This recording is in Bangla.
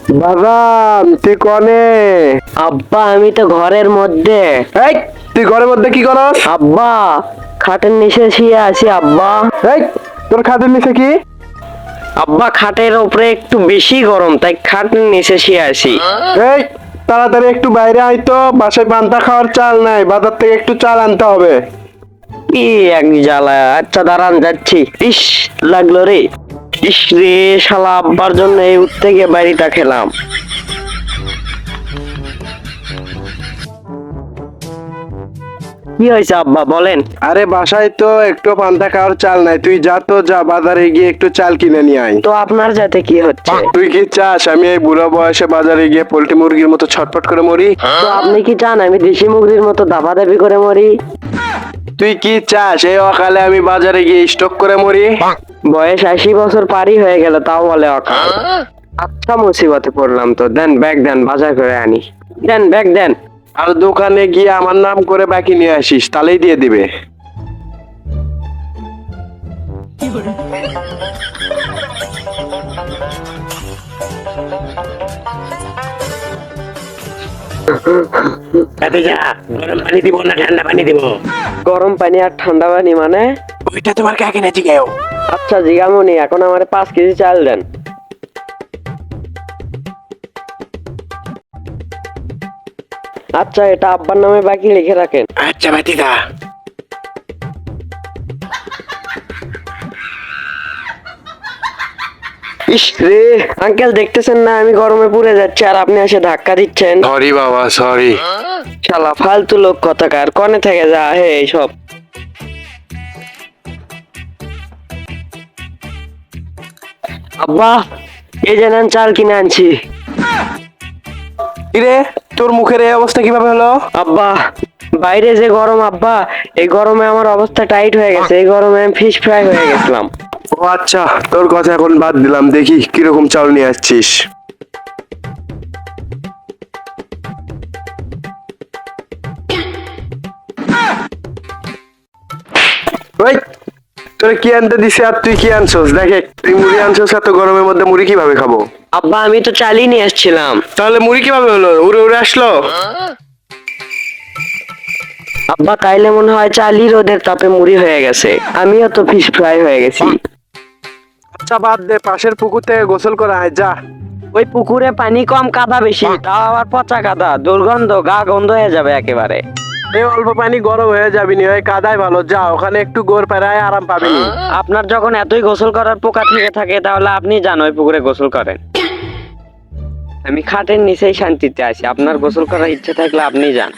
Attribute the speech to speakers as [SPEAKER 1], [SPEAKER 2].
[SPEAKER 1] বাবা তুই কনে?
[SPEAKER 2] আব্বা আমি তো ঘরের মধ্যে।
[SPEAKER 1] এই তুই ঘরের মধ্যে কি করস?
[SPEAKER 2] আব্বা খাটের নিচে শুয়ে আছি আব্বা।
[SPEAKER 1] এই তোর খাটের নিচে কি?
[SPEAKER 2] আব্বা খাটের উপরে একটু বেশি গরম, তাই খাটের নিচে শুয়ে আছি।
[SPEAKER 1] এই তাড়াতাড়ি একটু বাইরে আয় তো, বাসায় পান্তা খাওয়ার চাল নাই, বাজার থেকে একটু চাল আনতে হবে।
[SPEAKER 2] কি এক জ্বালা। আচ্ছা দাঁড়ান যাচ্ছি। ইস লাগলো রে। ইস রে, শালা আব্বার জন্য এই উঠতে গিয়ে বাড়িটা খেলাম। কি হয়েছে আব্বা বলেন?
[SPEAKER 1] আরে বাসায় তো একটু পান্তা খাওয়ার চাল নাই, তুই যা তো যা, বাজারে গিয়ে একটু চাল কিনে নিয়ে আয়।
[SPEAKER 2] তো আপনার যাতে কি হচ্ছে?
[SPEAKER 1] তুই কি চাস আমি এই বুড়ো বয়সে বাজারে গিয়ে পোল্ট্রি মুরগির মতো ছটফট করে মরি?
[SPEAKER 2] তো আপনি কি চান আমি দেশি মুরগির মতো দাপাদাপি করে মরি?
[SPEAKER 1] তুই কি চাস এই অকালে আমি বাজারে গিয়ে স্টক করে মরি?
[SPEAKER 2] বয়স 80 বছর পারি হয়ে গেল, তাও বলে অকাল। আচ্ছা মুসিবতে পড়লাম তো। দেন ব্যাগ দেন, বাজার করে আনি। দেন ব্যাগ দেন।
[SPEAKER 1] আর দোকানে গিয়ে আমার নাম করে বাকি নিয়ে আসিস, তাহলেই দিয়ে দিবে।
[SPEAKER 3] গরম পানি দিব না ঠান্ডা পানি দিব?
[SPEAKER 2] গরম পানি আর ঠান্ডা পানি মানে?
[SPEAKER 3] ওইটা তোমার কাকে না জিগাও।
[SPEAKER 2] আচ্ছা জিগামনি, এখন আমার 5 কেজি চাল দেন। আচ্ছা এটা আব্বার নামে বাকি লিখে রাখেন।
[SPEAKER 3] আচ্ছা ভাতিজা।
[SPEAKER 2] ইস রে আঙ্কেল, দেখতেছেন না আমি গরমে পুড়ে যাচ্ছি, আর আপনি এসে ধাক্কা দিচ্ছেন।
[SPEAKER 1] সরি বাবা সরি।
[SPEAKER 2] শালা ফালতু লোক কথাকার, কনে থেকে যা হে এইসব। আব্বা এই যে নেন, চাল কিনে আনছি।
[SPEAKER 1] কিরে তোর মুখের এই অবস্থা কিভাবে হলো?
[SPEAKER 2] আব্বা বাইরে যে গরম আব্বা, এই গরমে আমার অবস্থা টাইট হয়ে গেছে, এই গরমে আমি ফিশ ফ্রাই হয়ে গেছিলাম।
[SPEAKER 1] ও আচ্ছা, তোর কথা এখন বাদ দিলাম, দেখি কিরকম চাল নিয়ে আসছিস। ওই তোরে কি আনতে দিছে আর তুই কি আনছস? দেখে তুই মুড়ি আনছস, এত গরমের মধ্যে মুড়ি কিভাবে খাবো?
[SPEAKER 2] আব্বা আমি তো চালই নিয়ে আসছিলাম।
[SPEAKER 1] তাহলে মুড়ি কিভাবে হলো? উড়ে উড়ে আসলো?
[SPEAKER 2] আব্বা তাইলে মনে হয় চালই রোদের তাপে মুড়ি হয়ে গেছে, আমিও তো ফিশ ফ্রাই হয়ে গেছি।
[SPEAKER 1] আচ্ছা বাদ দে, পাশের পুকুর থেকে গোসল করা হয় যা।
[SPEAKER 2] ওই পুকুরে পানি কম, কাদা বেশি, তাও আবার পচা কাদা, দুর্গন্ধ, গা গন্ধ হয়ে যাবে একেবারে।
[SPEAKER 1] এই অল্প পানি গরম হয়ে যাবি নি, ওই কাদায় ভালো, যা ওখানে একটু গোর পেরায় আরাম পাবি নি।
[SPEAKER 2] আপনার যখন এতই গোসল করার পোকা থেকে থাকে, তাহলে আপনি যান ওই পুকুরে গোসল করেন। আমি খাটের নিচেই শান্তিতে আছি, আপনার গোসল করার ইচ্ছা থাকলে আপনি যান।